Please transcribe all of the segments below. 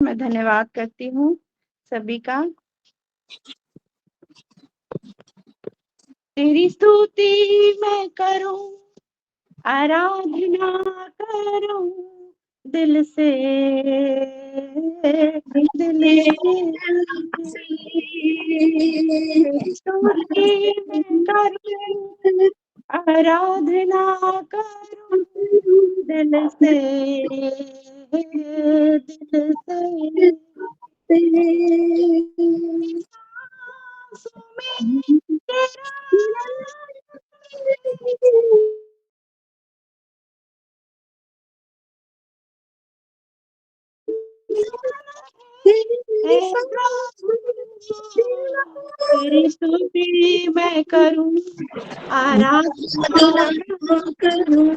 मैं धन्यवाद करती हूँ सभी का। तेरी स्तुति मैं करूं, आराधना करूं दिल से, तेरी स्तुति मैं करूं, आराधना करूं दिल से, दिल से। सांसों में तेरा है प्रभु, तेरी स्तुति मैं करूं, आराधना करूं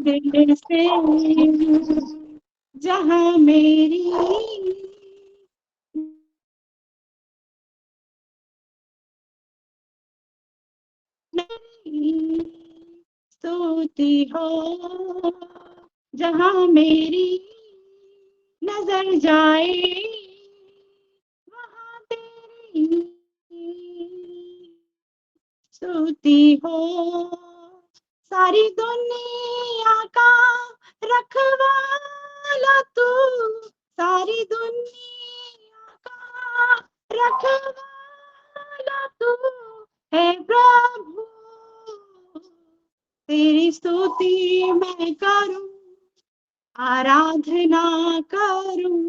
दिल से, जहां मेरी स्तुति हो, जहां मेरी नजर जाए वहां तेरी स्तुति हो। सारी दुनिया का रखवाला तू, सारी दुनिया का रखवाला तू है प्रभु, तेरी स्तुति मैं करूं, आराधना करूं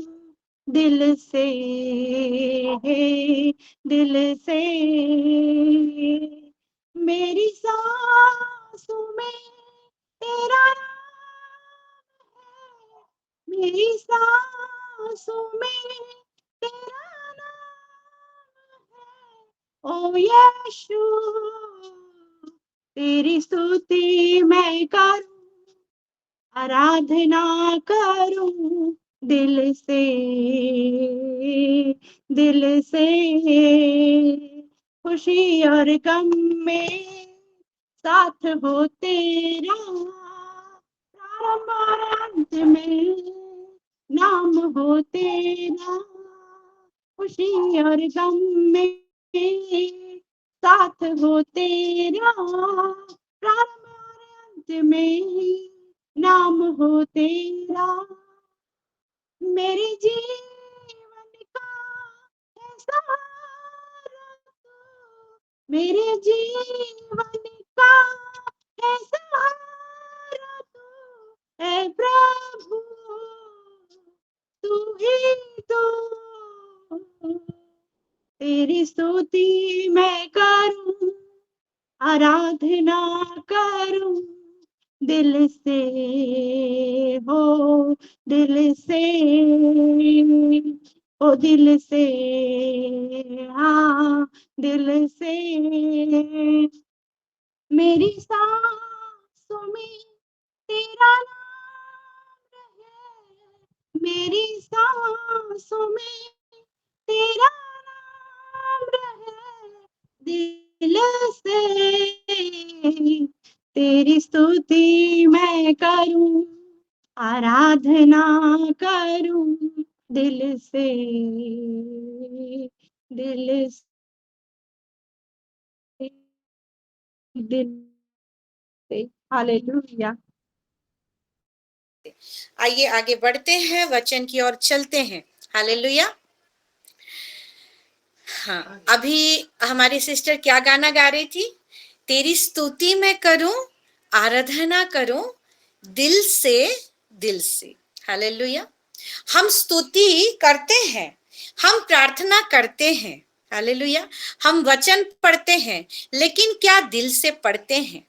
दिल से, दिल से। मेरी सांसों में तेरा नाम है, मेरी सांसों में तेरा नाम है। ओ यीशु, तेरी स्तुति मैं करूं, आराधना करूं दिल से, दिल से। खुशी और गम में साथ हो तेरा, प्रारंभ और अंत में नाम हो तेरा। खुशी और गम में साथ हो तेरा, प्रारंभ और अंत में नाम हो तेरा। मेरे जीवन का है सहारा तू, मेरे जीवन का है सहारा तू है प्रभु, तू ही तो। तेरी स्तुति मैं करूं, आराधना करूं दिल से, हो दिल से, ओ दिल से, हाँ दिल से। मेरी सांसों में तेरा नाम है, मेरी सांसों में तेरा नाम रहे दिल से। तेरी स्तुति मैं करूं, आराधना करूं दिल से, दिल से, दिल से। हालेलुया। आइए आगे बढ़ते हैं, वचन की ओर चलते हैं। हालेलुया। हाँ, अभी हमारी सिस्टर क्या गाना गा रही थी? तेरी स्तुति मैं करूं, आराधना करूं दिल से, दिल से। हालेलुया। हम स्तुति करते हैं, हम प्रार्थना करते हैं। हालेलुया। हम वचन पढ़ते हैं, लेकिन क्या दिल से पढ़ते हैं?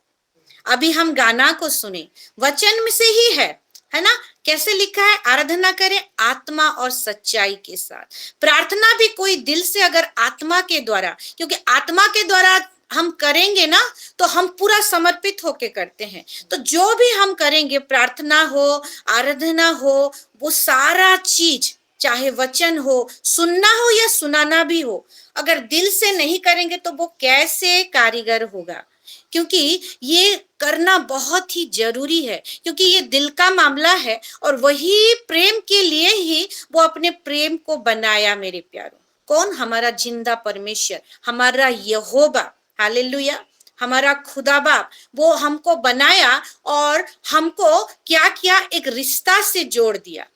अभी हम गाना को सुने, वचन में से ही है ना? कैसे लिखा है? आराधना करें आत्मा और सच्चाई के साथ। प्रार्थना भी कोई दिल से अगर आत्मा के द्वारा, क्योंकि आत्मा के द्वारा हम करेंगे ना, तो हम पूरा समर्पित होके करते हैं। तो जो भी हम करेंगे, प्रार्थना हो, आराधना हो, वो सारा चीज, चाहे वचन हो, सुनना हो या सुनाना भी हो, अगर दिल से नहीं करेंगे तो वो कैसे कारीगर होगा? क्योंकि ये करना बहुत ही जरूरी है, क्योंकि ये दिल का मामला है और वही प्रेम के लिए ही वो अपने प्रेम को बनाया। मेरे प्यारों, कौन? हमारा जिंदा परमेश्वर, हमारा यहोवा, हालेलुया, हमारा खुदा बाप, वो हमको बनाया और हमको क्या किया? एक रिश्ता से जोड़ दिया।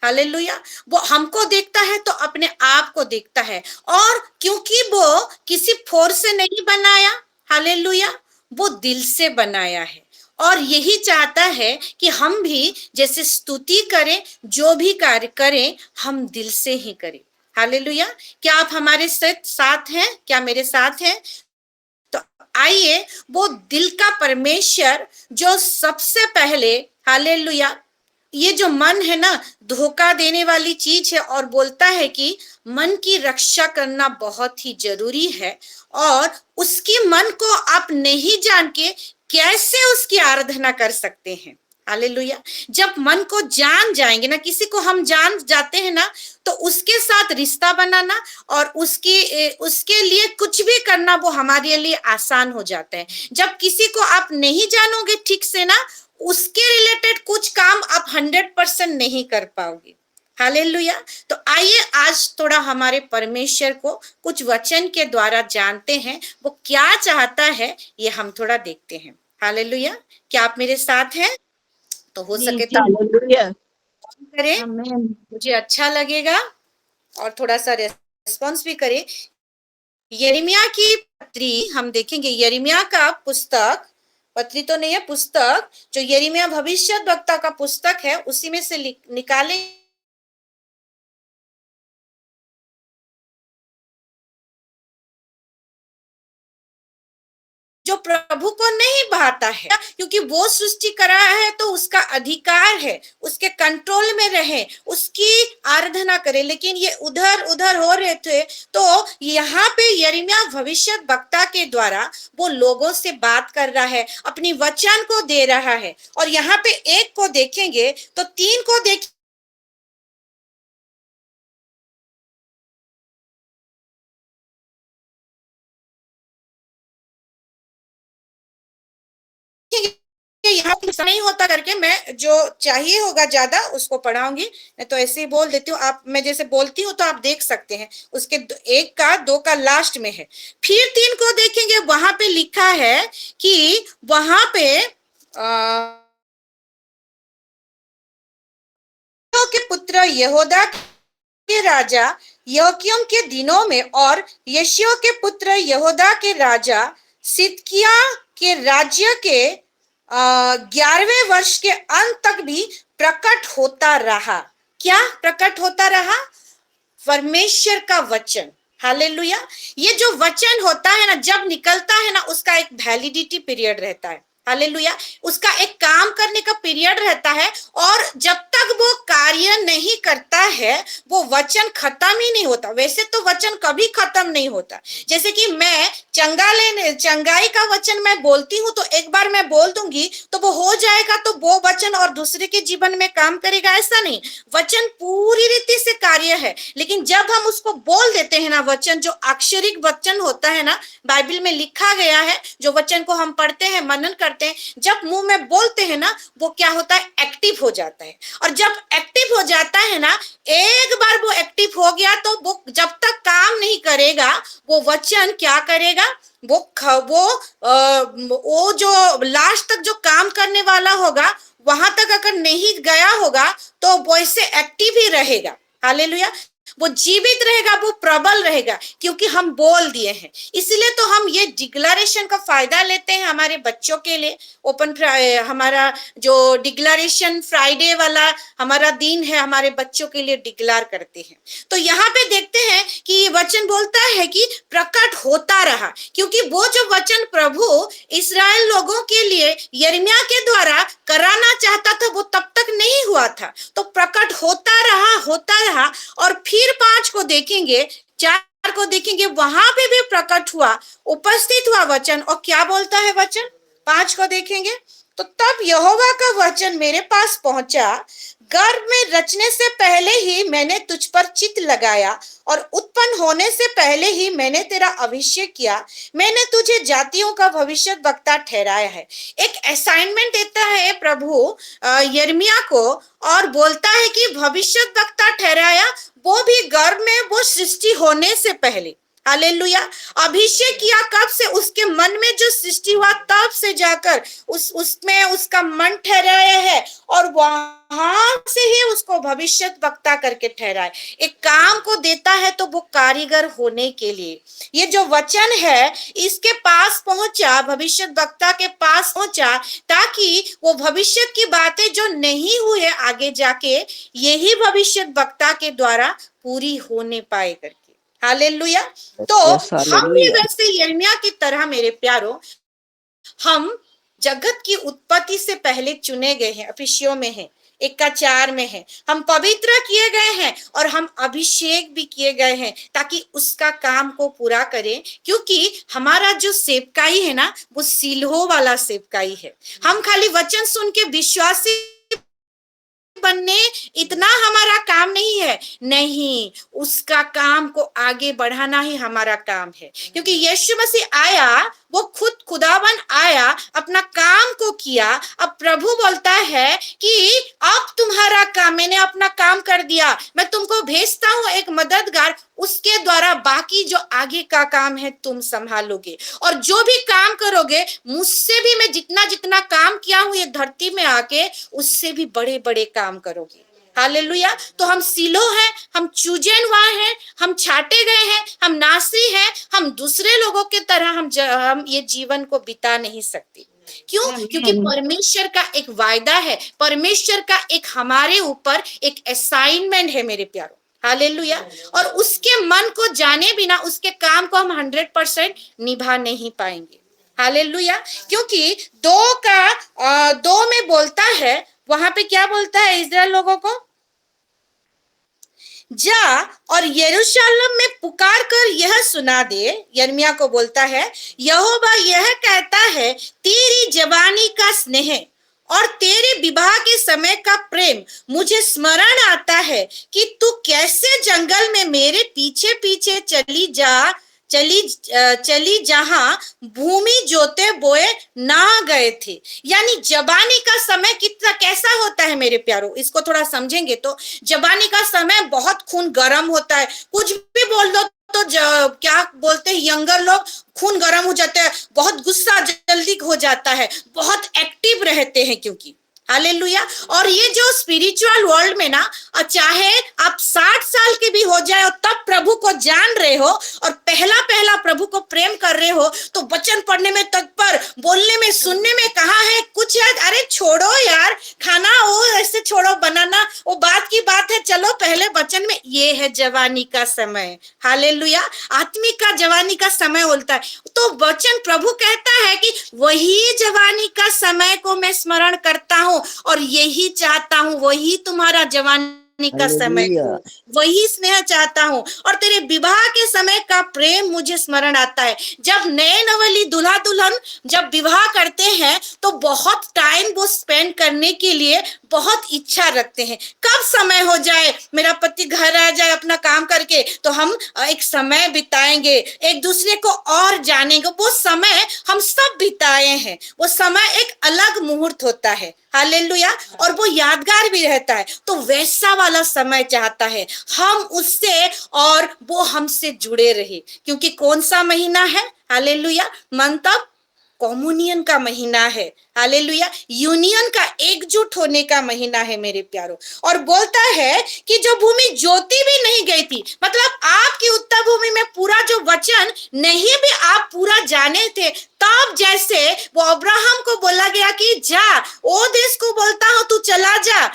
हालेलुया। वो हमको देखता है तो अपने आप को देखता है, और क्योंकि वो किसी फोर्स से नहीं बनाया, हालेलुया, वो दिल से बनाया है। और यही चाहता है कि हम भी जैसे स्तुति करें, जो भी कार्य करें, हम दिल से ही करें। हालेलुया। क्या आप हमारे साथ हैं? क्या मेरे साथ हैं? तो आइए, वो दिल का परमेश्वर जो सबसे पहले, हालेलुया, ये जो मन है ना, धोखा देने वाली चीज है, और बोलता है कि मन की रक्षा करना बहुत ही जरूरी है, और उसकी मन को आप नहीं जान के कैसे उसकी आराधना कर सकते हैं। हालेलुया। जब मन को जान जाएंगे ना, किसी को हम जान जाते हैं ना, तो उसके साथ रिश्ता बनाना और उसके लिए कुछ भी करना वो हमारे लिए आसान हो जाता है। जब किसी को आप नहीं जानोगे ठीक से ना, उसके रिलेटेड कुछ काम आप 100% नहीं कर पाओगे। हालेलुया। तो आइए आज थोड़ा हमारे परमेश्वर को कुछ वचन के द्वारा जानते हैं, वो क्या चाहता है, ये हम थोड़ा देखते हैं। हालेलुया। क्या आप मेरे साथ हैं? तो हो जी सके जी, तो हालेलुया। करें, आमेन। मुझे अच्छा लगेगा, और थोड़ा सा रेस्पॉन्स भी करें। यिर्मयाह की पत्री हम देखेंगे। यिर्मयाह का पुस्तक, पत्री तो नहीं है, पुस्तक, जो यिर्मयाह भविष्यद्वक्ता का पुस्तक है, उसी में से निकालें जो प्रभु को नहीं भाता है, क्योंकि वो सृष्टि करा है तो उसका अधिकार है उसके कंट्रोल में रहे, उसकी आराधना करे। लेकिन ये उधर उधर हो रहे थे, तो यहाँ पे यिर्मयाह भविष्यद्वक्ता के द्वारा वो लोगों से बात कर रहा है, अपनी वचन को दे रहा है। और यहाँ पे एक को देखेंगे तो तीन को देखेंगे, यहाँ नहीं होता करके मैं जो चाहिए होगा ज्यादा उसको पढ़ाऊंगी, मैं तो ऐसे ही बोल देती हूँ। आप, मैं जैसे बोलती हूँ तो आप देख सकते हैं, उसके एक का दो का लास्ट में है। फिर तीन को देखेंगे, वहां पे लिखा है कि वहां पे के पुत्र यहूदा के राजा योकियम के दिनों में और यशियो के पुत्र यहूदा के राजा सिदकिया के राज्य के 11वें वर्ष के अंत तक भी प्रकट होता रहा। क्या प्रकट होता रहा? परमेश्वर का वचन। हालेलुया। ये जो वचन होता है ना, जब निकलता है ना, उसका एक वैलिडिटी पीरियड रहता है। हालेलुया। उसका एक काम करने का पीरियड रहता है, और जब तक वो कार्य नहीं करता है वो वचन खत्म ही नहीं होता। वैसे तो वचन कभी खत्म नहीं होता। जैसे कि मैं चंगाई का वचन मैं बोलती हूँ, तो एक बार मैं बोल दूंगी तो वो हो जाएगा, तो वो वचन और दूसरे के जीवन में काम करेगा, ऐसा नहीं। वचन पूरी रीति से कार्य है, लेकिन जब हम उसको बोल देते हैं ना, वचन जो अक्षरिक वचन होता है ना, बाइबल में लिखा गया है, जो वचन को हम पढ़ते हैं, मनन करते हैं, जब मुंह में बोलते हैं ना, वो क्या होता है? एक्टिव हो जाता है। और जब एक्टिव हो जाता है ना, एक बार वो एक्टिव हो गया तो वो जब तक काम नहीं करेगा, वो वचन क्या करेगा? वो जो लास्ट तक जो काम करने वाला होगा, वहां तक अगर नहीं गया होगा तो वैसे एक्टिव ही रहेगा। हालेलुया। वो जीवित रहेगा, वो प्रबल रहेगा, क्योंकि हम बोल दिए हैं। इसलिए तो हम ये डिक्लेरेशन का फायदा लेते हैं हमारे बच्चों के लिए। हमारा जो डिक्लेरेशन फ्राइडे वाला हमारा दिन है, हमारे बच्चों के लिए डिक्लेयर करते हैं। तो यहाँ पे देखते हैं कि ये वचन बोलता है कि प्रकट होता रहा, क्योंकि वो जो वचन प्रभु इस्राएल लोगों के लिए यिर्मयाह के द्वारा कराना चाहता था, वो तब तक नहीं हुआ था। तो प्रकट होता रहा। और फिर 5 को देखेंगे, 4 को देखेंगे, वहां पे भी प्रकट हुआ, उपस्थित हुआ वचन। और क्या बोलता है वचन? 5 को देखेंगे, तो तब यहोवा का वचन मेरे पास पहुंचा, गर्भ में रचने से पहले ही मैंने तुझ पर चित्त लगाया और उत्पन्न होने से पहले ही मैंने तेरा अभिषेक किया। मैंने तुझे जातियों का भविष्यद्वक्ता ठहराया है। एक असाइनमेंट देता है प्रभु यिर्मयाह को और बोलता है कि भविष्यद्वक्ता ठहराया, वो भी गर्भ में, वो सृष्टि होने से पहले। हालेलुया। अभिषेक किया कब से? उसके मन में जो सृष्टि हुआ तब से जाकर उसमें उसका मन ठहराया है और वहां से ही उसको भविष्यद्वक्ता करके ठहराए। एक काम को देता है तो वो कारीगर होने के लिए। ये जो वचन है इसके पास पहुंचा, भविष्यद्वक्ता के पास पहुंचा, ताकि वो भविष्य की बातें जो नहीं हुई है आगे जाके, यही भविष्यद्वक्ता के द्वारा पूरी होने पाए करके। हालेलुया। तो हम भी वैसे यिर्मयाह की तरह मेरे प्यारों, हम जगत की उत्पत्ति से पहले चुने गए हैं। एफिसियों में है 1:4 में है, हम पवित्र किए गए हैं और हम अभिषेक भी किए गए हैं ताकि उसका काम को पूरा करें। क्योंकि हमारा जो सेवकाई है ना, वो सीलोह वाला सेवकाई है। हम खाली वचन सुन के विश्वासी बनने इतना हमारा काम नहीं है, नहीं, उसका काम को आगे बढ़ाना ही हमारा काम है। क्योंकि यीशु मसीह आया, वो खुद खुदावन आया, अपना काम को किया। अब प्रभु बोलता है कि अब तुम्हारा काम, मैंने अपना काम कर दिया, मैं तुमको भेजता हूं एक मददगार, उसके द्वारा बाकी जो आगे का काम है तुम संभालोगे। और जो भी काम करोगे मुझसे भी, मैं जितना जितना काम किया हूं ये धरती में आके, उससे भी बड़े बड़े काम करोगे। हालेलुया। तो हम सीलो हैं, हम चूजे हुआ हैं, हम छाटे गए हैं, हम नासरी हैं, हम दूसरे लोगों के तरह हम ये जीवन को बिता नहीं सकते। क्यों? क्योंकि परमेश्वर का एक वायदा है, परमेश्वर का एक हमारे ऊपर एक असाइनमेंट है मेरे प्यारों। हालेलुया। और उसके मन को जाने बिना उसके काम को हम 100% निभा नहीं पाएंगे। हालेलुया। क्योंकि 2 में बोलता है, वहां पे क्या बोलता है इस्राएल लोगों को? जा और यरूशलेम में पुकार कर यह सुना दे। यिर्मयाह को बोलता है, यहोवा यह कहता है, तेरी जवानी का स्नेह और तेरे विवाह के समय का प्रेम मुझे स्मरण आता है कि तू कैसे जंगल में मेरे पीछे पीछे चली जहां भूमि जोते बोए ना गए थे। यानी जवानी का समय कितना कैसा होता है मेरे प्यारों, इसको थोड़ा समझेंगे तो जवानी का समय बहुत खून गर्म होता है। कुछ भी बोल दो तो क्या बोलते हैं यंगर लोग, खून गर्म हो जाता है, बहुत गुस्सा जल्दी हो जाता है, बहुत एक्टिव रहते हैं। क्योंकि हालेलुया। और ये जो स्पिरिचुअल वर्ल्ड में ना, चाहे आप 60 साल के भी हो जाए और तब प्रभु को जान रहे हो और पहला पहला प्रभु को प्रेम कर रहे हो, तो वचन पढ़ने में तत्पर, बोलने में, सुनने में, कहाँ है कुछ है, अरे छोड़ो यार, खाना वो ऐसे छोड़ो, बनाना वो बात की बात है, चलो पहले वचन में। ये है जवानी का समय। हालेलुया। आत्मिक का जवानी का समय बोलता है। तो वचन प्रभु कहता है कि वही जवानी का समय को मैं स्मरण करता हूं और यही चाहता हूं, वही तुम्हारा जवानी का समय को, वही स्नेह चाहता हूं। और तेरे विवाह के समय का प्रेम मुझे स्मरण आता है। जब नए नवली दूल्हा दुल्हन जब विवाह करते हैं तो बहुत टाइम वो स्पेंड करने के लिए बहुत इच्छा रखते हैं। कब समय हो जाए, मेरा पति घर आ जाए अपना काम करके, तो हम एक समय बिताएंगे, एक दूसरे को और जानेंगे। वो समय हम सब बिताए हैं, वो समय एक अलग मुहूर्त होता है। हालेलुया। और वो यादगार भी रहता है। तो वैसा वाला समय चाहता है हम उससे, और वो हमसे जुड़े रहे। क्योंकि कौन सा महीना है? हालेलुया। मंतव कॉम्युनियन का महीना है। हालेलुया। यूनियन का, एकजुट होने का महीना है मेरे प्यारों। और बोलता है कि जो भूमि जोती भी नहीं गई थी, मतलब आपकी उत्तर भूमि में पूरा जो वचन नहीं भी आप पूरा जाने थे, तब जैसे वो अब्राहम को बोला गया कि जा, ओ देश को बोलता हूं तू चला जा,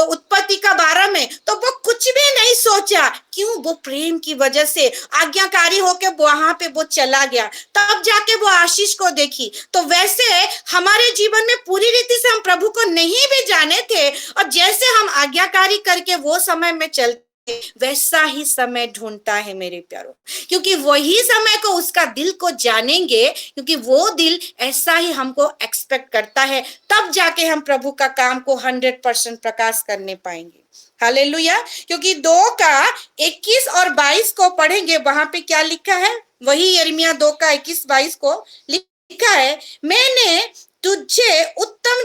उत्पत्ति का 12 में, तो वो कुछ भी नहीं सोचा। क्यों? वो प्रेम की वजह से आज्ञाकारी होके वहां पे वो चला गया, तब जाके वो आशीष को देखी। तो वैसे हमारे जीवन में पूरी रीति से हम प्रभु को नहीं भी जाने थे, और जैसे हम आज्ञाकारी करके वो समय में चलते वैसा ही समय ढूंढता है मेरे प्यारों, क्योंकि वही समय को उसका दिल को जानेंगे, क्योंकि वो दिल ऐसा ही हमको एक्सपेक्ट करता है, तब जाके हम प्रभु का काम को 100% प्रकाश करने पाएंगे। हालेलुया। क्योंकि 2 का 21 और 22 को पढ़ेंगे, वहां पे क्या लिखा है, वही यिर्मयाह 2 का 21-22 को लिखा है, मैंने तुझे उत्तम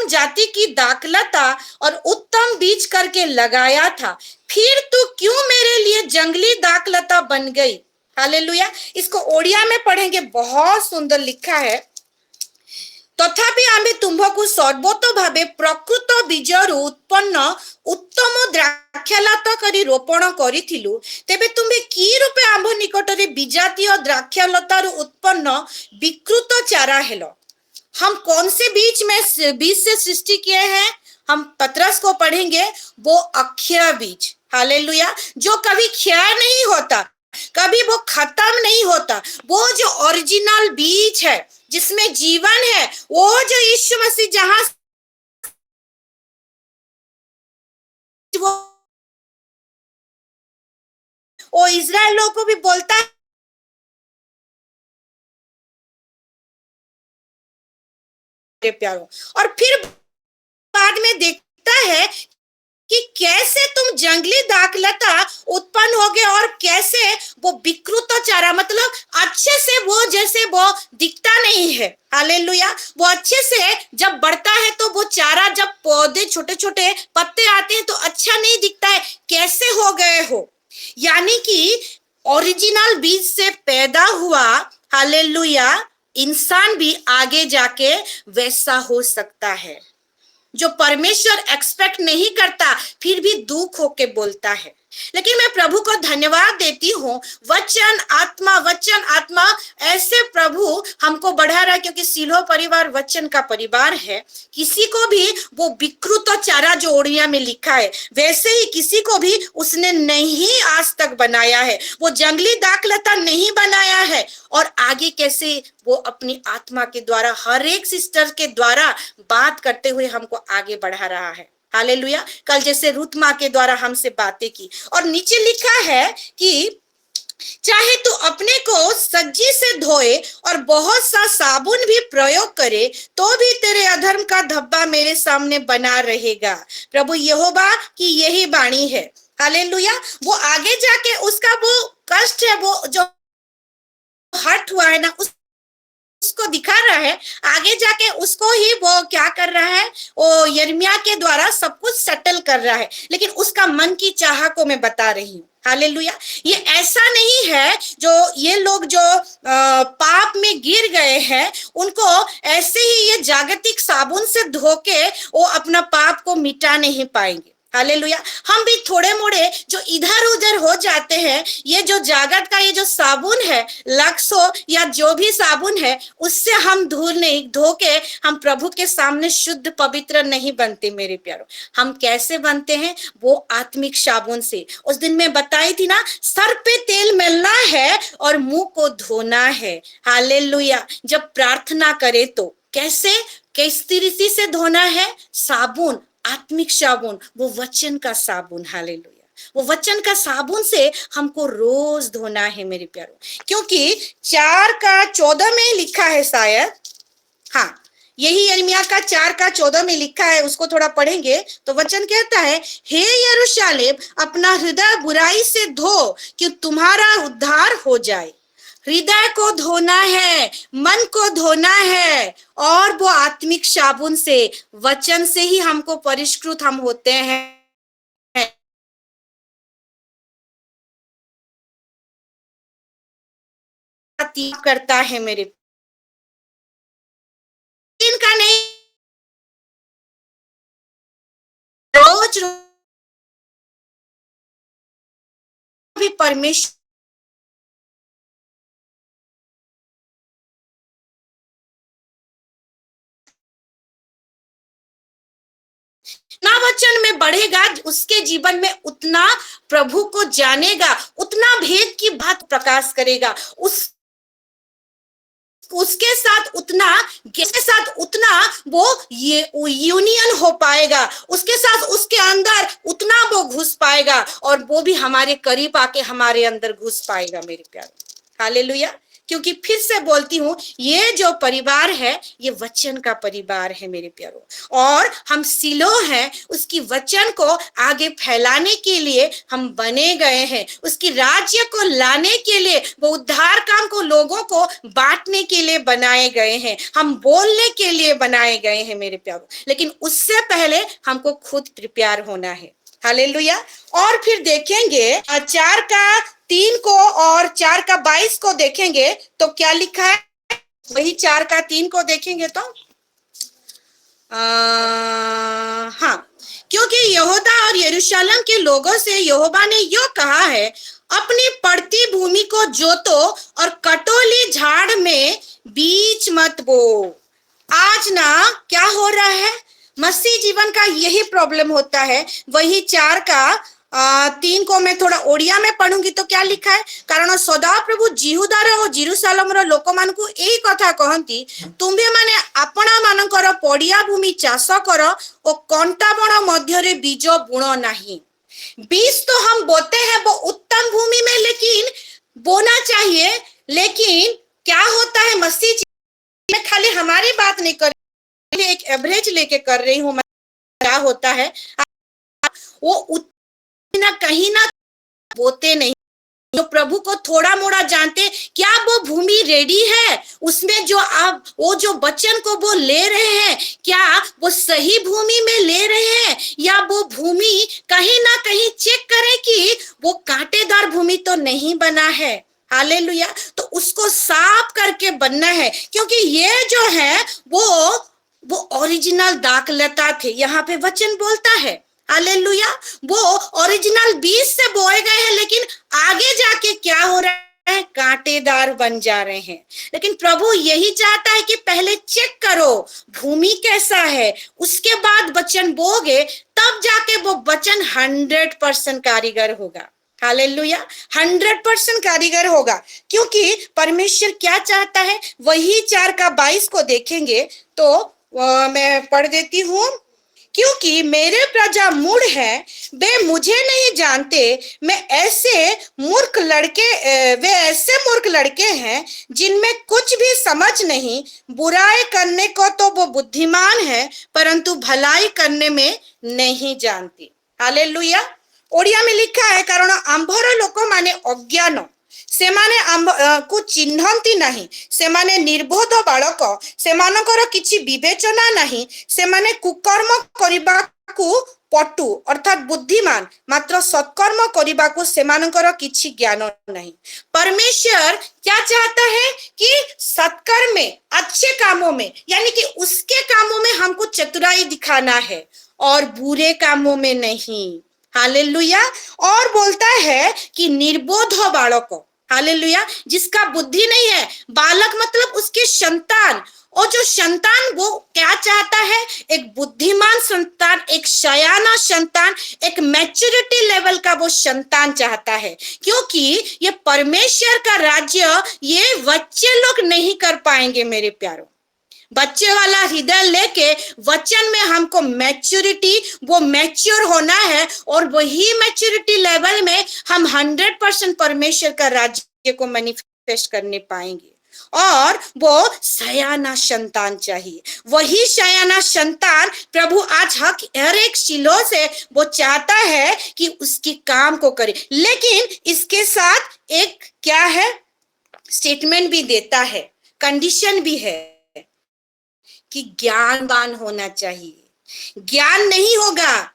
जाति की दाखलता और उत्तम बीज करके लगाया था, फिर तू क्यों मेरे लिए जंगली दाखलता बन गई। हालेलुया। इसको ओडिया में पढ़ेंगे, बहुत सुंदर लिखा है। तथापि आम्भे तुम्भकु सर्वतो भावे प्रकृत बीजरु उत्पन्न उत्तम द्राक्षालता करी रोपण करिथिलु, तेबे तुम्भे की रूपे आम्भ निकटरे विजातीय द्राक्षालतारु उत्पन्न विकृत चारा हेलो। हम कौन से बीज से सृष्टि किए हैं, हम पतरस को पढ़ेंगे, वो अक्षय बीज। हालेलुया। जो कभी क्षय नहीं होता, कभी वो खत्म नहीं होता, वो जो ओरिजिनल बीज है जिसमें जीवन है, वो जो यीशु मसीह जहां वो इजराइल लोगों को भी बोलता है प्यारों, और फिर बाद में देखता है कि कैसे तुम जंगली दाखलता उत्पन्न हो गए और कैसे वो विकृत चारा, मतलब अच्छे से वो जैसे वो दिखता नहीं है। हालेलुया। वो अच्छे से जब बढ़ता है तो वो चारा, जब पौधे छोटे छोटे पत्ते आते हैं तो अच्छा नहीं दिखता है, कैसे हो गए हो। यानी कि ओरिजिनल बीज से पैदा हुआ, हालेलुया, इंसान भी आगे जाके वैसा हो सकता है, जो परमेश्वर एक्सपेक्ट नहीं करता फिर भी दुख होके बोलता है। लेकिन मैं प्रभु को धन्यवाद देती हूँ, वचन आत्मा ऐसे प्रभु हमको बढ़ा रहा है, क्योंकि सिलो परिवार वचन का परिवार है। किसी को भी वो विकृत चारा जो ओडिया में लिखा है, वैसे ही किसी को भी उसने नहीं आज तक बनाया है, वो जंगली दाखलता नहीं बनाया है। और आगे कैसे वो अपनी आत्मा के द्वारा हर एक सिस्टर के द्वारा बात करते हुए हमको आगे बढ़ा रहा है। हालेलुया। कल जैसे रूत माँ के द्वारा हमसे बातें की, और नीचे लिखा है कि चाहे तू अपने को सज्जी से धोए और बहुत सा साबुन भी प्रयोग करे, तो भी तेरे अधर्म का धब्बा मेरे सामने बना रहेगा। प्रभु यहोवा की यही वाणी है। हालेलुया। वो आगे जाके उसका वो कष्ट है, वो जो हर्ट हुआ है ना, उसको दिखा रहा है, आगे जाके उसको ही वो क्या कर रहा है, वो यिर्मयाह के द्वारा सब कुछ सेटल कर रहा है। लेकिन उसका मन की चाह को मैं बता रही हूँ। हालेलुया। ये ऐसा नहीं है जो ये लोग जो पाप में गिर गए हैं, उनको ऐसे ही ये जागतिक साबुन से धो के वो अपना पाप को मिटा नहीं पाएंगे। हालेलुया। हम भी थोड़े मोड़े जो इधर उधर हो जाते हैं, ये जो जागत का ये जो साबुन है, लक्सो या जो भी साबुन है, उससे हम धो के हम प्रभु के सामने शुद्ध पवित्र नहीं बनते मेरे प्यारों। हम कैसे बनते हैं, वो आत्मिक साबुन से। उस दिन मैं बताई थी ना, सर पे तेल मलना है और मुंह को धोना है। हालेलुया। जब प्रार्थना करे तो कैसे, किस तरीके से धोना है, साबुन, आत्मिक साबुन, वो वचन का साबुन। हालेलुया। वो वचन का साबुन से हमको रोज धोना है मेरे प्यारों, क्योंकि 4:14 में लिखा है शायद, हाँ यही यिर्मयाह का 4:14 में लिखा है, उसको थोड़ा पढ़ेंगे तो वचन कहता है, हे यरूशलेम, अपना हृदय बुराई से धो कि तुम्हारा उद्धार हो जाए। हृदय को धोना है, मन को धोना है, और वो आत्मिक साबुन से, वचन से ही हमको परिष्कृत हम होते हैं। करता है मेरे, इनका नहीं, रोज भी परमेश्वर ना वचन में बढ़ेगा, उसके जीवन में उतना प्रभु को जानेगा, उतना भेद की बात प्रकाश करेगा, उस उसके साथ उतना वो ये यूनियन हो पाएगा, उसके साथ उसके अंदर उतना वो घुस पाएगा, और वो भी हमारे करीब आके हमारे अंदर घुस पाएगा मेरे प्यारे। हालेलुया। क्योंकि फिर से बोलती हूं, ये जो परिवार है ये वचन का परिवार है मेरे प्यारों, और हम सिलो हैं, उसकी वचन को आगे फैलाने के लिए हम बने गए हैं, उसकी राज्य को लाने के लिए, वो उद्धार काम को लोगों को बांटने के लिए बनाए गए हैं, हम बोलने के लिए बनाए गए हैं मेरे प्यारों। लेकिन उससे पहले हमको खुद प्रिपेयर होना है। हालेलुया। और फिर देखेंगे 4:3 को और 4:22 को देखेंगे तो क्या लिखा है, वही 4:3 को देखेंगे तो हाँ, क्योंकि यहूदा और यरूशलेम के लोगों से यहोवा ने यो कहा है, अपनी पड़ती भूमि को जोतो और कटोली झाड़ में बीज मत बो। आज ना क्या हो रहा है, मसीह जीवन का यही प्रॉब्लम होता है। वही 4:3 को मैं थोड़ा ओडिया में पढ़ूंगी तो क्या लिखा है, कारण सदा प्रभु जिहुदार और जेरुसालेमर लोक मानकु एई कथा कहंती, तुम्भे माने आपणा मानकर पड़िया भूमि चाष कर और कंटा बण मध्य रे बीज बुण नाही। बीज तो हम बोते हैं वो उत्तम भूमि में, लेकिन बोना चाहिए। लेकिन क्या होता है, मसीह मैं खाली हमारी बात नहीं कर रही, एक एवरेज लेके कर रही हूँ। क्या होता है, वो उतना कहीं ना बोते नहीं, जो प्रभु को थोड़ा मोड़ा जानते, क्या वो भूमि रेडी है, उसमें जो आप वो जो वचन को वो ले रहे हैं, क्या वो सही भूमि में ले रहे हैं, या वो भूमि कहीं ना कहीं चेक करें कि वो कांटेदार भूमि तो नहीं बना है। हालेलुया। तो उसको साफ करके बनना है, क्योंकि ये जो है वो ओरिजिनल दाखलता थे, यहाँ पे वचन बोलता है। हालेलुया। वो ओरिजिनल बीज से बोए गए हैं, लेकिन आगे जाके क्या हो रहा है, कांटेदार बन जा रहे हैं। लेकिन प्रभु यही चाहता है कि पहले चेक करो भूमि कैसा है, उसके बाद वचन बोगे, तब जाके वो वचन 100% कारीगर होगा। हालेलुया। 100% कारीगर होगा, क्योंकि परमेश्वर क्या चाहता है, वही 4:22 को देखेंगे तो मैं पढ़ देती हूँ। क्योंकि मेरे प्रजा मूढ़ है, वे मुझे नहीं जानते, वे ऐसे मूर्ख लड़के हैं जिनमें कुछ भी समझ नहीं। बुराई करने को तो वो बुद्धिमान है, परंतु भलाई करने में नहीं जानती। हालेलुया। ओडिया में लिखा है, कारण आंभर लोक माने अज्ञान, सेमाने को चिन्हंती नहीं, सेमाने निर्बोध बालक, सेमानकर किछि विवेचना नहीं, सेमाने कुकर्म करिबाकु पटु अर्थात बुद्धिमान, मात्र सत्कर्म करिबाकु सेमानकर किछि ज्ञान नहीं। परमेश्वर क्या चाहता है कि सत्कर्म में, अच्छे कामों में, यानी कि उसके कामों में हमको चतुराई दिखाना है और बुरे कामों में नहीं। हालेलुया। और बोलता है कि निर्बोध बालक, हालेलुया, जिसका बुद्धि नहीं है, बालक मतलब उसके संतान, और जो संतान वो क्या चाहता है, एक बुद्धिमान संतान, एक सयाना संतान, एक मैच्योरिटी लेवल का वो संतान चाहता है। क्योंकि ये परमेश्वर का राज्य ये बच्चे लोग नहीं कर पाएंगे मेरे प्यारों। बच्चे वाला हृदय लेके वचन में हमको मैच्योरिटी, वो मैच्योर होना है, और वही मैच्योरिटी लेवल में हम 100% परमेश्वर का राज्य को मैनिफेस्ट करने पाएंगे। और वो सयाना संतान चाहिए, वही सयाना संतान प्रभु आज हर एक शिलो से वो चाहता है कि उसकी काम को करे। लेकिन इसके साथ एक क्या है, स्टेटमेंट भी देता है, कंडीशन भी है कि ज्ञानवान होना चाहिए। ज्ञान नहीं होगा,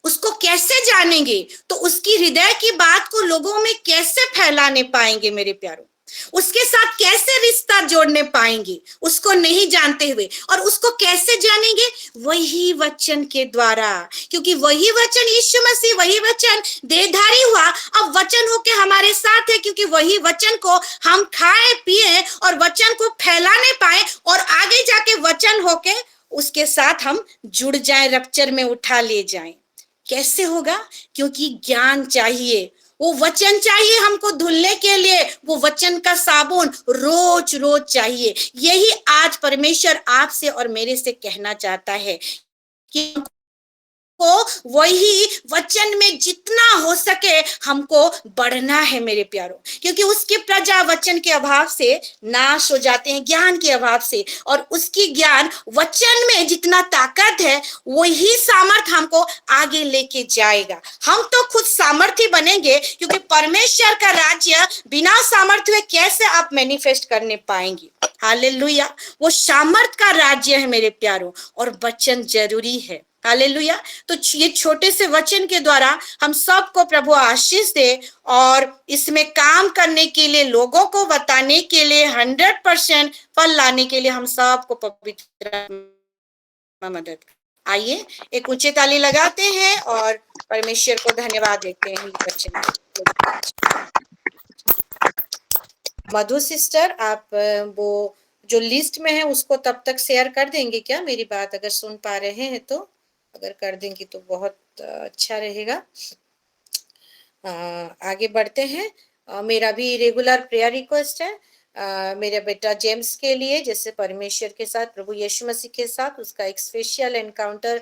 उसको कैसे जानेंगे, तो उसकी हृदय की बात को लोगों में कैसे फैलाने पाएंगे मेरे प्यारों, उसके साथ कैसे रिश्ता जोड़ने पाएंगे, उसको नहीं जानते हुए। और उसको कैसे जानेंगे, वही वचन के द्वारा, क्योंकि वही वचन यीशु मसीह, वही वचन देहधारी हुआ, अब वचन होके हमारे साथ है, क्योंकि वही वचन को हम खाए पिए और वचन को फैलाने पाए, और आगे जाके वचन होके उसके साथ हम जुड़ जाए, रप्चर में उठा ले जाएं। कैसे होगा, क्योंकि ज्ञान चाहिए, वो वचन चाहिए हमको धुलने के लिए, वो वचन का साबुन रोज रोज चाहिए। यही आज परमेश्वर आपसे और मेरे से कहना चाहता है कि को वही वचन में जितना हो सके हमको बढ़ना है मेरे प्यारों, क्योंकि उसकी प्रजा वचन के अभाव से नाश हो जाते हैं, ज्ञान के अभाव से। और उसकी ज्ञान वचन में जितना ताकत है वही सामर्थ हमको आगे लेके जाएगा। हम तो खुद सामर्थ्य बनेंगे, क्योंकि परमेश्वर का राज्य बिना सामर्थ्य हुए कैसे आप मैनिफेस्ट करने पाएंगे। हालेलुया। वो सामर्थ का राज्य है मेरे प्यारों, और वचन जरूरी है। हालेलुया। तो ये छोटे से वचन के द्वारा हम सबको प्रभु आशीष दे, और इसमें काम करने के लिए, लोगों को बताने के लिए, 100% फल लाने के लिए हम सबको पवित्र आत्मा मदद। आइए एक ऊंची ताली लगाते हैं और परमेश्वर को धन्यवाद देते हैं वचन। मधु सिस्टर, आप वो जो लिस्ट में है उसको तब तक शेयर कर देंगे क्या? मेरी बात अगर सुन पा रहे हैं तो अगर कर देंगी तो बहुत अच्छा रहेगा। आगे बढ़ते हैं। मेरा भी रेगुलर प्रेयर रिक्वेस्ट है मेरे बेटा जेम्स के लिए, जैसे परमेश्वर के साथ, प्रभु यीशु मसीह के साथ उसका एक स्पेशल एनकाउंटर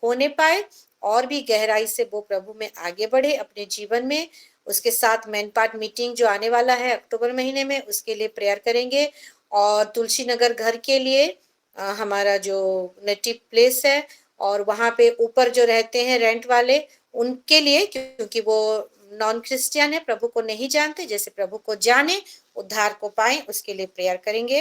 होने पाए, और भी गहराई से वो प्रभु में आगे बढ़े अपने जीवन में। उसके साथ मैन पार्ट मीटिंग जो आने वाला है अक्टूबर महीने में, उसके लिए प्रेयर करेंगे। और तुलसी नगर घर के लिए, हमारा जो नेटिव प्लेस है और वहां पे ऊपर जो रहते हैं रेंट वाले, उनके लिए, क्योंकि वो नॉन क्रिश्चियन है, प्रभु को नहीं जानते, जैसे प्रभु को जाने, उद्धार को पाए, उसके लिए प्रेयर करेंगे।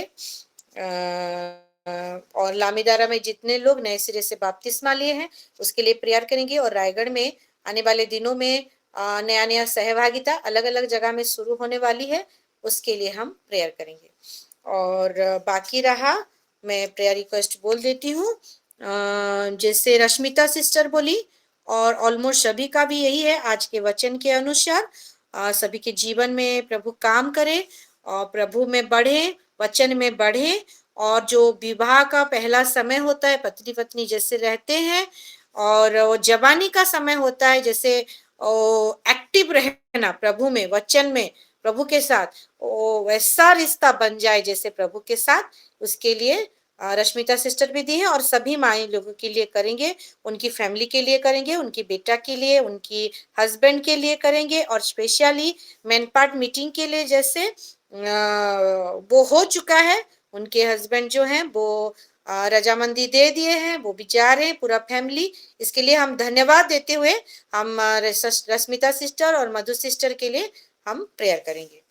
और लामीदारा में जितने लोग नए सिरे से बपतिस्मा लिए हैं उसके लिए प्रेयर करेंगे। और रायगढ़ में आने वाले दिनों में नया नया सहभागिता अलग अलग जगह में शुरू होने वाली है, उसके लिए हम प्रेयर करेंगे। और बाकी रहा, मैं प्रेयर रिक्वेस्ट बोल देती हूँ। जैसे रश्मिता सिस्टर बोली, और ऑलमोस्ट सभी का भी यही है, आज के वचन के अनुसार सभी के जीवन में प्रभु काम करे और प्रभु में बढ़े, वचन में बढ़े। और जो विवाह का पहला समय होता है, पत्नी पत्नी जैसे रहते हैं, और वो जवानी का समय होता है, जैसे एक्टिव रहना प्रभु में, वचन में, प्रभु के साथ, वैसा रिश्ता बन जाए जैसे प्रभु के साथ, उसके लिए रश्मिता सिस्टर भी दी है। और सभी माए लोगों के लिए करेंगे, उनकी फैमिली के लिए करेंगे, उनकी बेटा के लिए, उनकी हस्बैंड के लिए करेंगे, और स्पेशली मैन पार्ट मीटिंग के लिए, जैसे वो हो चुका है, उनके हस्बैंड जो हैं वो रजामंदी दे दिए हैं, वो भी जा रहे हैं पूरा फैमिली। इसके लिए हम धन्यवाद देते हुए हम रश्मिता सिस्टर और मधु सिस्टर के लिए हम प्रेयर करेंगे।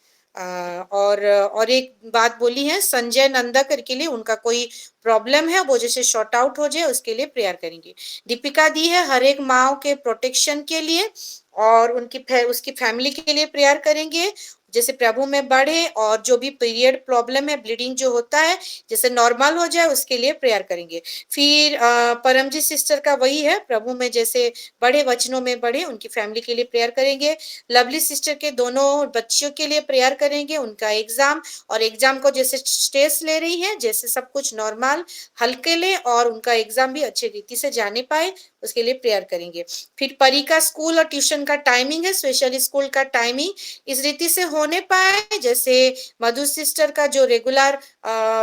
और एक बात बोली है संजय नंदाकर के लिए, उनका कोई प्रॉब्लम है वो जैसे शॉर्ट आउट हो जाए, उसके लिए प्रेयर करेंगे। दीपिका दी है हर एक माँ के प्रोटेक्शन के लिए, और उसकी फैमिली के लिए प्रेयर करेंगे, जैसे प्रभु में बढ़े, और जो भी पीरियड प्रॉब्लम है, ब्लीडिंग जो होता है, जैसे नॉर्मल हो जाए, उसके लिए प्रेयर करेंगे। फिर परमजीत सिस्टर का वही है, प्रभु में जैसे बढ़े, वचनों में बढ़े, उनकी फैमिली के लिए प्रेयर करेंगे। लवली सिस्टर के दोनों बच्चियों के लिए प्रेयर करेंगे, उनका एग्जाम, और एग्जाम को जैसे स्ट्रेस ले रही है, जैसे सब कुछ नॉर्मल हल्के ले, और उनका एग्जाम भी अच्छी रीति से जाने पाए, उसके लिए प्रेयर करेंगे। फिर परी का स्कूल और ट्यूशन का टाइमिंग है, स्पेशली स्कूल का टाइमिंग इस रीति से होने पाए, जैसे मधु सिस्टर का जो रेगुलर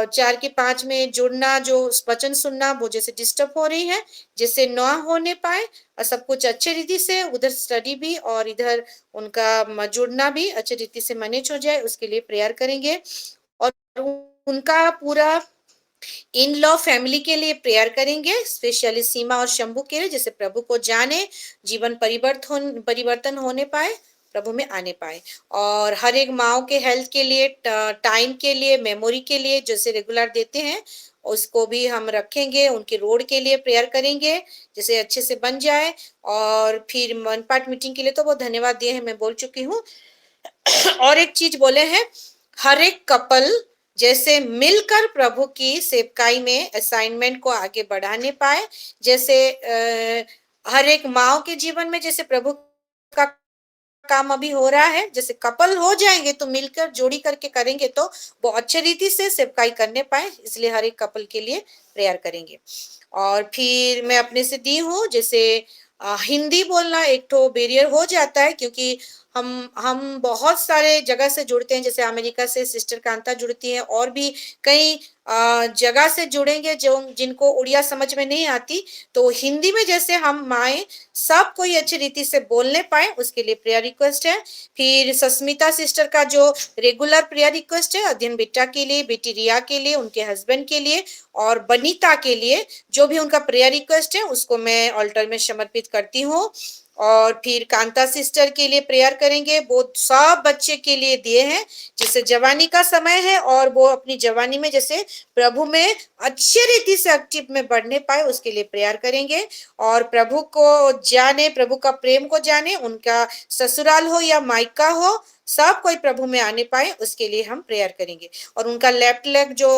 4 के 5 में जुड़ना, जो वचन सुनना, वो जैसे डिस्टर्ब हो रही है, जैसे न होने पाए, और सब कुछ अच्छे रीति से, उधर स्टडी भी और इधर उनका जुड़ना भी अच्छे रीति से मैनेज हो जाए, उसके लिए प्रेयर करेंगे। और उनका पूरा इन लॉ फैमिली के लिए प्रेयर करेंगे, स्पेशली सीमा और शंभू के लिए, जैसे प्रभु को जाने, जीवन परिवर्तन होने पाए, प्रभु में आने पाए। और हर एक माँ के हेल्थ के लिए, टाइम के लिए, मेमोरी के लिए, जैसे रेगुलर देते हैं, उसको भी हम रखेंगे। उनके रोड के लिए प्रेयर करेंगे, जैसे अच्छे से बन जाए। और फिर मन पार्ट मीटिंग के लिए तो वो धन्यवाद दिए हैं, मैं बोल चुकी हूँ। और एक चीज बोले हैं, हर एक कपल जैसे मिलकर प्रभु की सेवकाई में असाइनमेंट को आगे बढ़ाने पाए, जैसे हर एक माँ के जीवन में जैसे प्रभु का काम अभी हो रहा है, जैसे कपल हो जाएंगे तो मिलकर जोड़ी करके करेंगे तो वो अच्छे रीति से सेवकाई करने पाए, इसलिए हर एक कपल के लिए प्रेयर करेंगे। और फिर मैं अपने से दी हूँ, जैसे हिंदी बोलना एक तो बैरियर हो जाता है, क्योंकि हम बहुत सारे जगह से जुड़ते हैं, जैसे अमेरिका से सिस्टर कांता जुड़ती है, और भी कई जगह से जुड़ेंगे जो जिनको उड़िया समझ में नहीं आती, तो हिंदी में जैसे हम माए सब कोई अच्छी रीति से बोलने पाए, उसके लिए प्रेयर रिक्वेस्ट है। फिर सस्मिता सिस्टर का जो रेगुलर प्रेयर रिक्वेस्ट है, अध्ययन बिट्टा के लिए, बेटी रिया के लिए, उनके हस्बैंड के लिए और बनीता के लिए, जो भी उनका प्रेयर रिक्वेस्ट है उसको मैं ऑल्टर में समर्पित करती हूँ। और फिर कांता सिस्टर के लिए प्रेयर करेंगे, वो सब बच्चे के लिए दिए हैं, जैसे जवानी का समय है और वो अपनी जवानी में जैसे प्रभु में अच्छी रीति से एक्टिव में बढ़ने पाए, उसके लिए प्रेयर करेंगे। और प्रभु को जाने, प्रभु का प्रेम को जाने, उनका ससुराल हो या मायका हो, सब कोई प्रभु में आने पाए, उसके लिए हम प्रेयर करेंगे। और उनका लेफ्ट लेग जो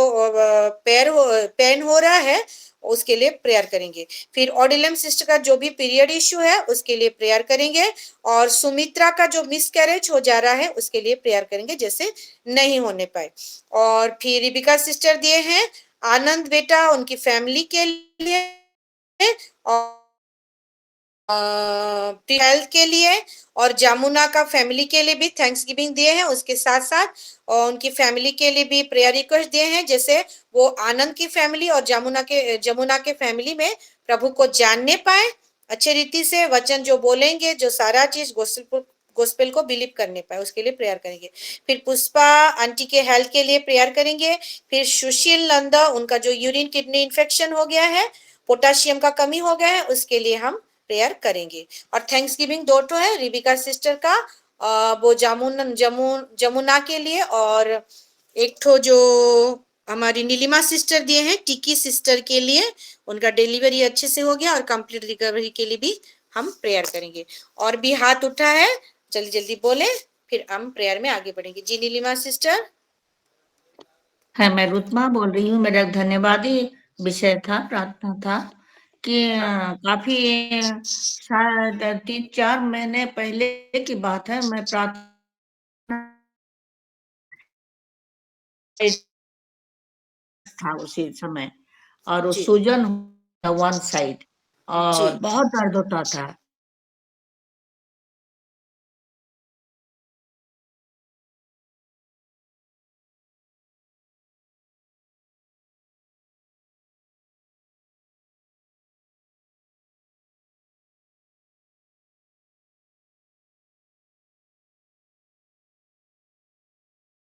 पेन हो रहा है, उसके लिए प्रेयर करेंगे। फिर ऑडिलम सिस्टर का जो भी पीरियड इश्यू है उसके लिए प्रेयर करेंगे। और सुमित्रा का जो मिसकैरेज हो जा रहा है उसके लिए प्रेयर करेंगे, जैसे नहीं होने पाए। और फिर रिबिका सिस्टर दिए हैं आनंद बेटा उनकी फैमिली के लिए, और हेल्थ के लिए, और जामुना का फैमिली के लिए भी थैंक्स गिविंग दिए हैं। उसके साथ साथ और उनकी फैमिली के लिए भी प्रेयर रिक्वेस्ट दिए हैं, जैसे वो आनंद की फैमिली और जमुना के फैमिली में प्रभु को जानने पाए, अच्छे रीति से वचन जो बोलेंगे, जो सारा चीज गोस्पेल को बिलीव करने पाए, उसके लिए प्रेयर करेंगे। फिर पुष्पा आंटी के हेल्थ के लिए प्रेयर करेंगे। फिर सुशील नंदा, उनका जो यूरिन किडनी इन्फेक्शन हो गया है, पोटाशियम का कमी हो गया है, उसके लिए हम प्रेयर करेंगे। और थैंक्स गिविंग दो तो है, रिबिका सिस्टर का वो जमुना के लिए, और एक तो जो हमारी नीलिमा सिस्टर दिए हैं टिकी सिस्टर के लिए, उनका डिलीवरी अच्छे से हो गया और कंप्लीट रिकवरी के लिए भी हम प्रेयर करेंगे। और भी हाथ उठा है, जल्दी जल्दी बोले, फिर हम प्रेयर में आगे बढ़ेंगे। जी नीलिमा सिस्टर। है, मैं रुतमा बोल रही हूँ। मेरा धन्यवादी विषय था, प्रार्थना था कि काफी शायद 3-4 महीने पहले की बात है, मैं प्रार्थना था उसी समय, और वो सूजन वन साइड और बहुत दर्द होता था।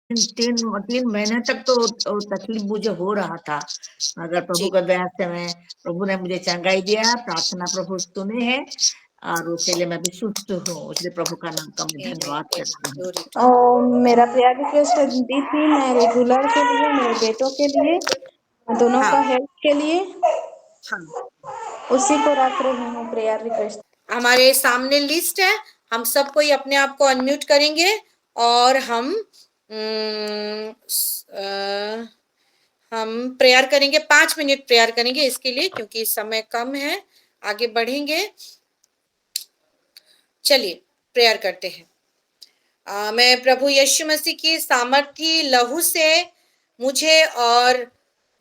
तीन महीने तक तो तकलीफ मुझे हो रहा था, मगर प्रभु का दया से प्रभु ने मुझे चंगाई दिया। प्रार्थना प्रभु सुने हैं और उसके लिए मैं भी सुस्त हूँ, इसलिए प्रभु का नाम का मैं धन्यवाद करती हूँ। और मेरा प्रेयर रिक्वेस्ट दी थी मैं रेगुलर के लिए, मेरे बेटों के लिए, दोनों का हेल्थ के लिए, उसी को रख रही हूँ प्रेयर रिक्वेस्ट। हमारे सामने लिस्ट है, हम सब कोई अपने आप को अनम्यूट करेंगे और हम प्रेयर करेंगे। 5 मिनट प्रेयर करेंगे इसके लिए, क्योंकि समय कम है, आगे बढ़ेंगे। चलिए प्रेयर करते हैं। मैं प्रभु यीशु मसीह की सामर्थी लहू से मुझे और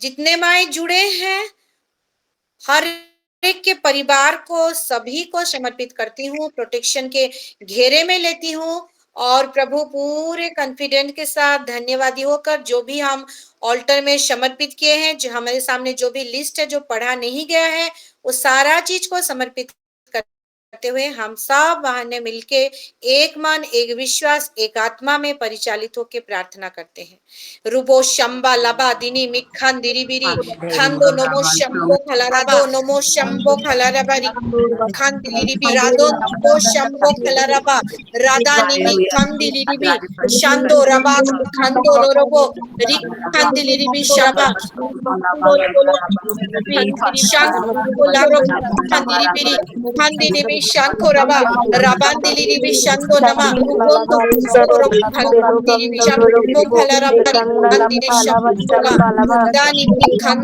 जितने माए जुड़े हैं हर एक के परिवार को, सभी को समर्पित करती हूँ, प्रोटेक्शन के घेरे में लेती हूँ। और प्रभु पूरे कॉन्फिडेंट के साथ धन्यवादी होकर जो भी हम ऑल्टर में समर्पित किए हैं, जो हमारे सामने जो भी लिस्ट है जो पढ़ा नहीं गया है, वो सारा चीज को समर्पित करते हुए हम सब बहाने मिलके एक मन, एक विश्वास, एक आत्मा में परिचालित होकर प्रार्थना करते हैं। रुबो शंबा लबा दिनी मिखान दिरी बिरी खांदो नमो शंभो खलाराबो नमो शंभो खलाराबारी खान दिली बी राधो नमो शंभो खलाराबा राधा निमी खान दिली बी शांदो रबा खांदो लोरोबो रिक खान दिली बी शाबा शांदो लारो खान दिली बिरी खान दिली बी शांको रबा राबांदिली रिबी शांदो नमा रुबोंदो सोरो खान दिली बी शांदो खलाराबारी खान दिली शांदो दानी बी खान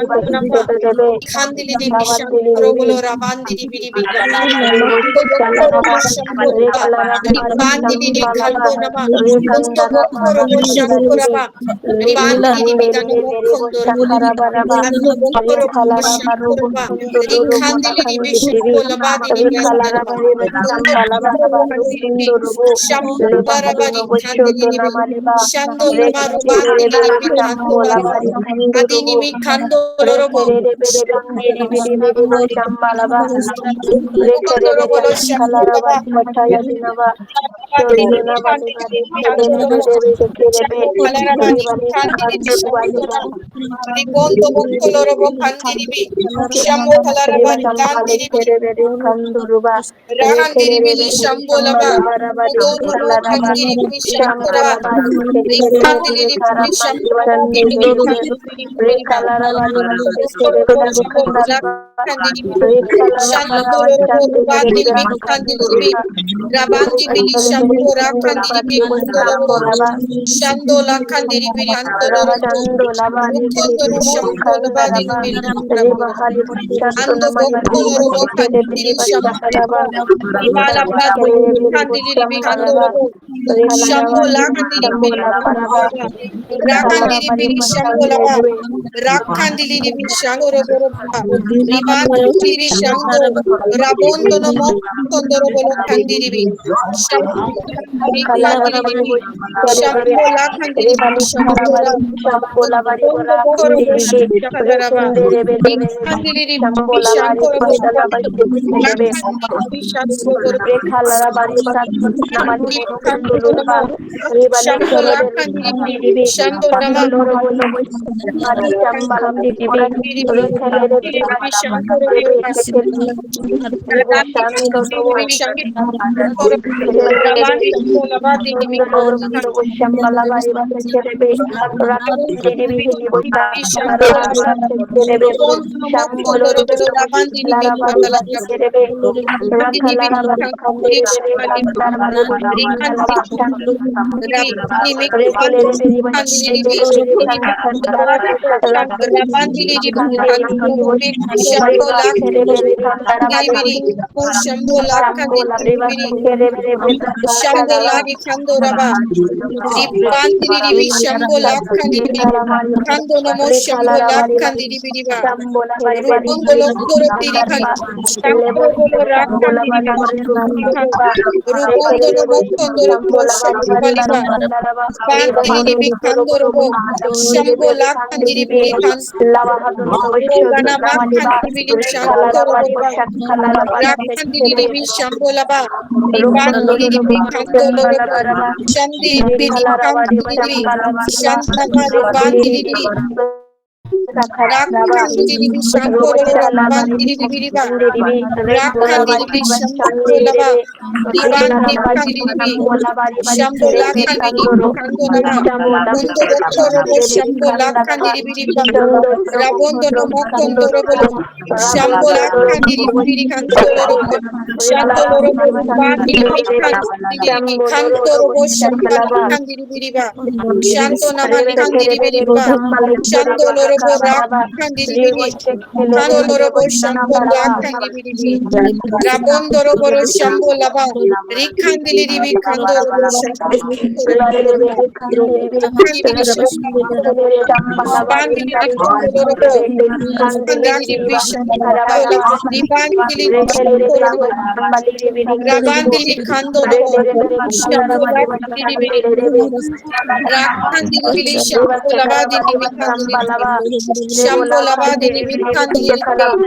Shanto Nama, Khandili Divi Shankoro Bolo Rabandi Divi Divi, Mundo Bokoro Bo Shambo Laba, Ribandi Divi Khando Nama, Mundo Bokoro Bo Shankoraba, Ribandi Divi Dano Mokondo Rabo, Ando Bokoro Bo Shankoraba, Rikhandi Divi Shambo Laba Divi Andaraba, Mundo Bokoro Khandili Shambo Laraba Rikhandi Divi, Shando Lama Rubandi Divi Khando Laba, Adini Mi Khando Lorobo, Kondorobolo Shambolaba, Sholona bari bari khere re re re re khere be re bari khandu bari Ribondo Bokolorobo Kandiribi, Shambo Talarabari Shambhale Kandiribi, khere re khandu ruba re khere re Rahandiribi re Shambolaba, shambhala bara bari Mudono khala bari Kandiribi Shankura, shambhala bari khere re Rikandiribi khara bari Shambolaba, chande re re re Diribi, khala bari bari khere Bokorobo re khandar Kandiribi, re khala Shanto bari Robo chande re Rubandiribi re khandu Kandiribi, ruba Rabandibili Shambura shambhala Kandiribi bari Kundorobo, shambhala bari Shandola Kandiribi Kandorobo, Rachando labari biri Mukondoro biri biri Shambolaba kandaraba Diribi reba Kandorobo, hari bachanto Ando namani biri Bokolo Robo bachikere biri Kandiri bachakaraba Shambolaba, reba Ribala Badi bachikere biri Kandiri bachambalaba Kandorobo, rekhalaraba Shambola Kandiri shambola paraba Kandorobo, rekhalaraba Rakandiri reba Shambolaba, chanderebe Rakandiri Shangorobo, Ribandiri Shango, Rabondo no Mokondorobo Kandiri, rekhalaraba Rikandiri, reba chere bere Shambola Kandiri reba likharaba Shambola, shambola bari Mundo bora Bokorobo khandiri Shakalaraba, rekhendere bere Rikandiri shambola bari Shankorobo, bachala bachikere Rakandiri Shankorobo, Rekhalara bari barat namali bero kunduluba ribali Shambola khere Kandiri, dibi Shando Nama, sambuloro bolo mari chambalam dibi rekhere dibi rebe shekere rebo shando lobo rebe kundulubo lobo shambala bari bata cherebe rakandi dibi hili bo shambala bata cherebe shambuloro lobo shambala bari bata cherebe Rakalara bari kandere bere kandar bari bari kandala bashan rekelere beri bari kandere bere kandar Rabandiri kandere hili boş bari bari kere bere kandara bari boş Shambola bari bari kere bere bere kandara Shandolari Kandoraba, Ribandiri Shambola Kandiri, rekhala bari Kandonomo rekhalara Shambola bari bari Kandiri Biriba, Shambola bari bari Rubondolo Korobiri kandar ba lebo Shankoro Shambola Rakandiri bari bari Biriba, ba Rubondolo rekelere bere Mokondoro Shambola bari bari Shambaliba, kandara ba Bandiri Bikandorobo, Shambola Kandiri lava hadun to shodu Rogana namaliba Makandiri rekhalara Shankoro bari Boroba, bashak khalara bari Rakandiri sekere Shambolaba, Rukundolo Ribandiri Shambhala Bikandorobo, Baraba Shandi Rekhalarabari Kandiri, Shambhala Baraba Shandama Rekhelere Rubandiri, Sakharaba Rakandiri Shankoro Rubashalabari Bandiri Biriba, Shandiribi Rekhalabari Rakandiri Bashandiribe Shambolaba, Ribandi Rekhalarabari Kandiri, Shambolabari Shambola Basherebe Kandiri Kandoro Kandonama, Shambola Mundo Bokorobo Shandiribe Shambola Kandaraba Kandiri Biriba, Shandoro Rabondo no Kandoro Mokondorobolo, Shambola Rabundolo Kandiri Biri Sherebe Kandorobo, Rekhalarabari Shandolorobo Rubandiri Kandiri Shamboloro Kandorobo Shambali Shakalaba Kandiri Biriba, Shando Nama Rebe Kandiri kerebe Biriba, shambale kerebe Shandolorobo sakaraba Rakandiri rebo Biri, shekelere rebo Kandolorobo Shambola shambalaba Kandiri Biri, Rabondoroboro Shambolaba, Rikandiri Bikandorobo rekelebe Shambolorobo, kanderebe Kandiri rebe shekelere shambalaba Ribandiri ribari Bikandorobo, rebe kandere Kandiri rebo Bishambola, shakaraba Ribandiri rekelere rebo Bishamborobo, shambale rebe kandorobo Rabandiri Kandorobo, rebe rebe kalaraba Shambola reba Kandiri Biri, shandere rebe Rakandiri Biri reba Shambola sakaraba Badiri reba Bikandiri Biri, sambalaba rebola Shambola Badiri khandiri Bikandiri rebe Biri, kalaba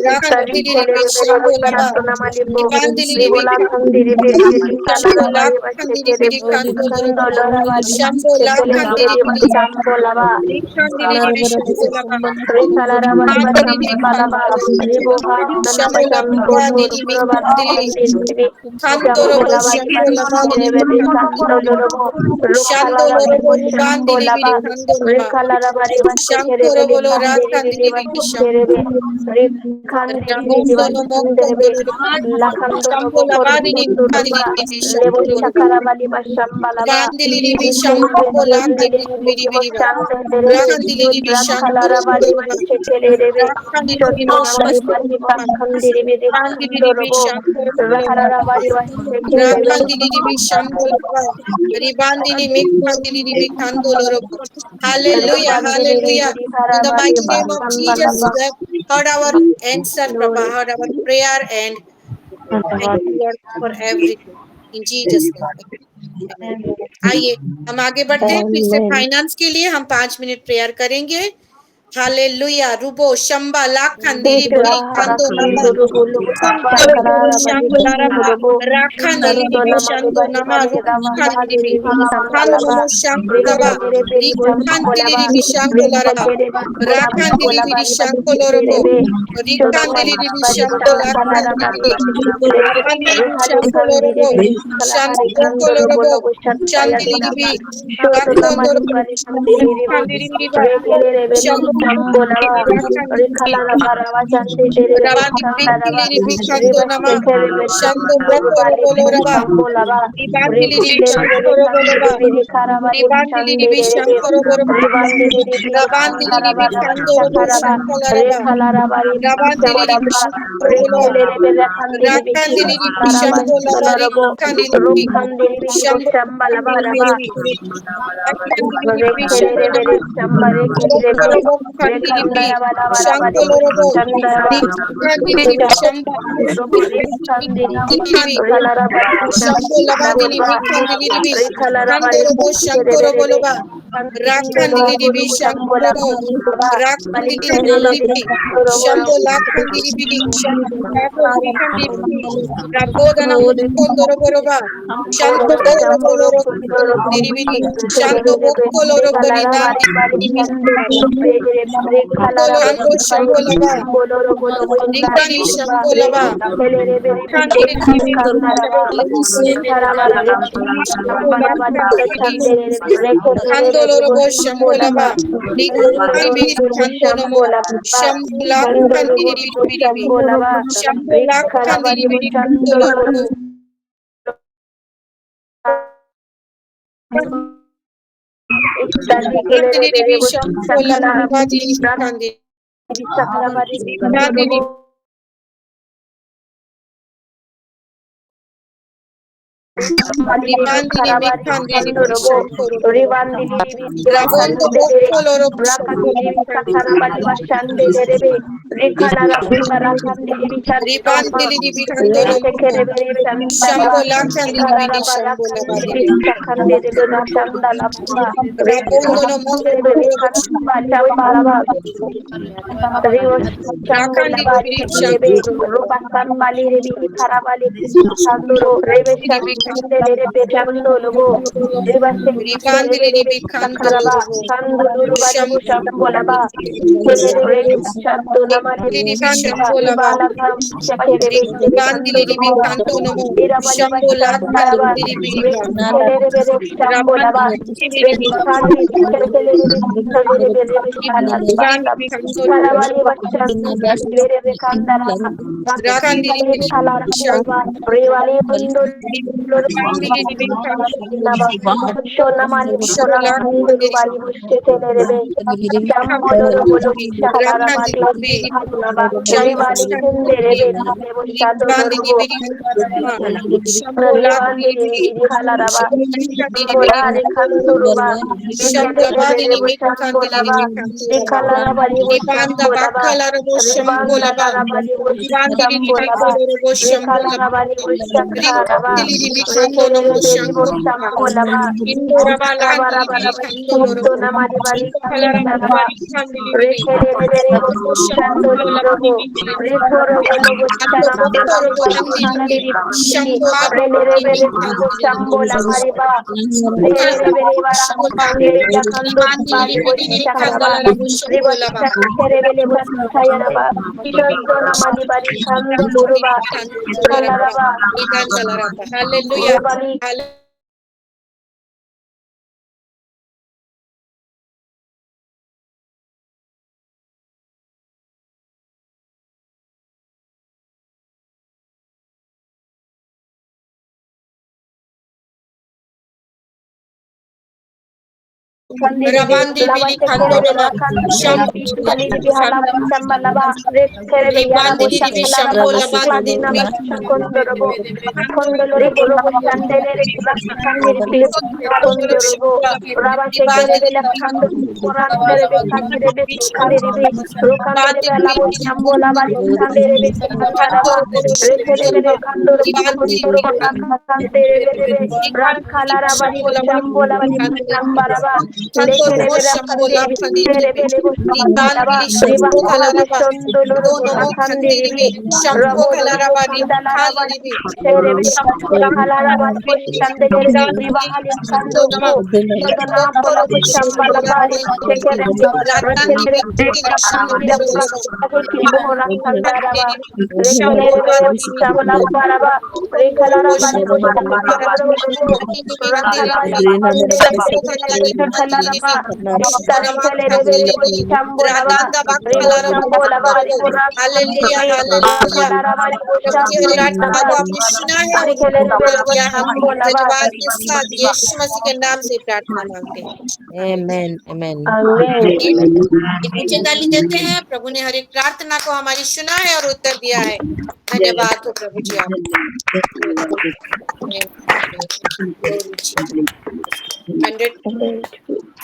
Rakandiri rikelere rebe Bishambola Ba, shatuna malipo Ribandiri ribola khandiri Bikandiri rebe kalara Shambola bari Kandiri bashekere Biri Kandorobo, kandolora bari Shambola shekele Kandiri rebe Biri, shambola ba Rikandiri Bishambola Ba, rekalara bari Ribandiri bashambala ba Bikandorobo, ribo hastana Shambola basham bodur Badiri bari Bikandiri, khandiri rebe Kandorobo shambola bari Shambola bashekere Badiri rebe Bikandiri, kandoloro rukhala bari Shandolorobo bo Rubandiri shambola ba Biri Kandoraba, rekalara bari bashekere Shankorobo bolo rakandiri bibi Terebe, Rikandiri Terebe, Lakandoro Kundurba, Levo Shakarabali Bashambalaba, Shandere, Rakalarabali Chekerebe, Shotunamali Kandiri Kundorobo, Rakarabali Chekerebe, Hallelujah, hallelujah. In the mighty name of Jesus, you have heard our answer, Prabha, heard our prayer, and thank you, Lord, for everything. In Jesus' name. Amen. आइए हम आगे बढ़ते हैं, फिर से finance के लिए हम 5 मिनट प्रेयर करेंगे। हालेलुया। रुबो शंबा लाखंदिरी बिरी कांदो नमा कुंतरो बोरो शंबो लारबा राखंदिरी बिरी शंदो नमा रुखंदिरी बि कांदो नमो शंबो लबा रिखंदिरी बिरी शंबो लारबा राखंदिरी बिरी शंबो लोरबो रिखंदिरी बिरी शंबो लाखंदिरी बिरी राखंदिरी बिरी शंबो लोरबो शंबो बको लोरबो शंदिरी बिरी बाकोंदो रिखंदिरी बिरी बा शंबो Hallelujah. Kandiribi, Rabandi lava bili shekere kando de nama. rakandiribi, Shampoo kandiribi halava shamba. shamba lava, rekere de yarabo Ribandi ribi shakalaraba, shampoo labandi kladina ribi. bashakondorobo, kondolorobo robo shandere de rakandiribi, kondorobo, raba shekere de lakando, korandere de kadire de kandiribi, rokandere de lavo shambo lava shandere de kataraba, rekere de kandorobo kondorobo rakandere de rankalaraba shambo lava Sambaraba, lekerebe rakandiribi, kerebele boshambulaba, ribahalabo shondoloro rakandiribi, rabodoro kandalaraba, kerebe, rakalaraba boshandere, ribahali kandobo, sodona pola boshambalaba, shekerebe, rekerebe rakandiribi, kiribo rakandaraba, rekerebe boshambalabaraba, rekalaraba boshandorobo, rakalabari Kalaraba, Distari Kelebe, Shambolaba, Ribo Shambolaba, Ribo hallelujah Rakandiribi, hallelujah. Rakalaraba, Ribo प्रभु की हर आत्मा Shambolaba, को आपने सुना है और उत्तर Arikelebe, भी दिया है। Shambolaba. धन्यवाद के साथ यीशु मसीह के नाम से प्रार्थना मांगते हैं। Amen. Amen. Amen. एक ऊंची ताली देते हैं। प्रभु ने हर एक प्रार्थना को हमारी सुना है और उत्तर दिया है। धन्यवाद हो प्रभु जी आप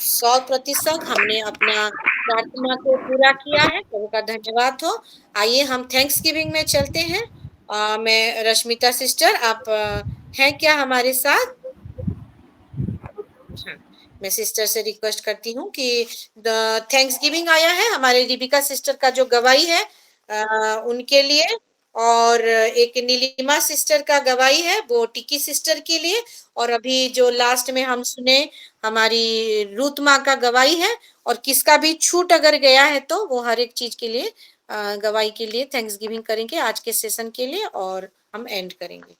100% हमने अपना प्रार्थना को पूरा किया है। प्रभु का धन्यवाद हो। आइए हम थैंक्स गिविंग में चलते हैं। मैं रश्मिता सिस्टर, आप हैं क्या हमारे साथ? हाँ, मैं सिस्टर से रिक्वेस्ट करती हूँ कि थैंक्स गिविंग आया है हमारे दीपिका सिस्टर का जो गवाही है उनके लिए, और एक नीलिमा सिस्टर का गवाही है वो टिकी सिस्टर के लिए, और अभी जो लास्ट में हम सुने हमारी रूत माँ का गवाही है। और किसका भी छूट अगर गया है तो वो हर एक चीज के लिए गवाही के लिए थैंक्स गिविंग करेंगे आज के सेशन के लिए, और हम एंड करेंगे।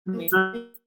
Amen.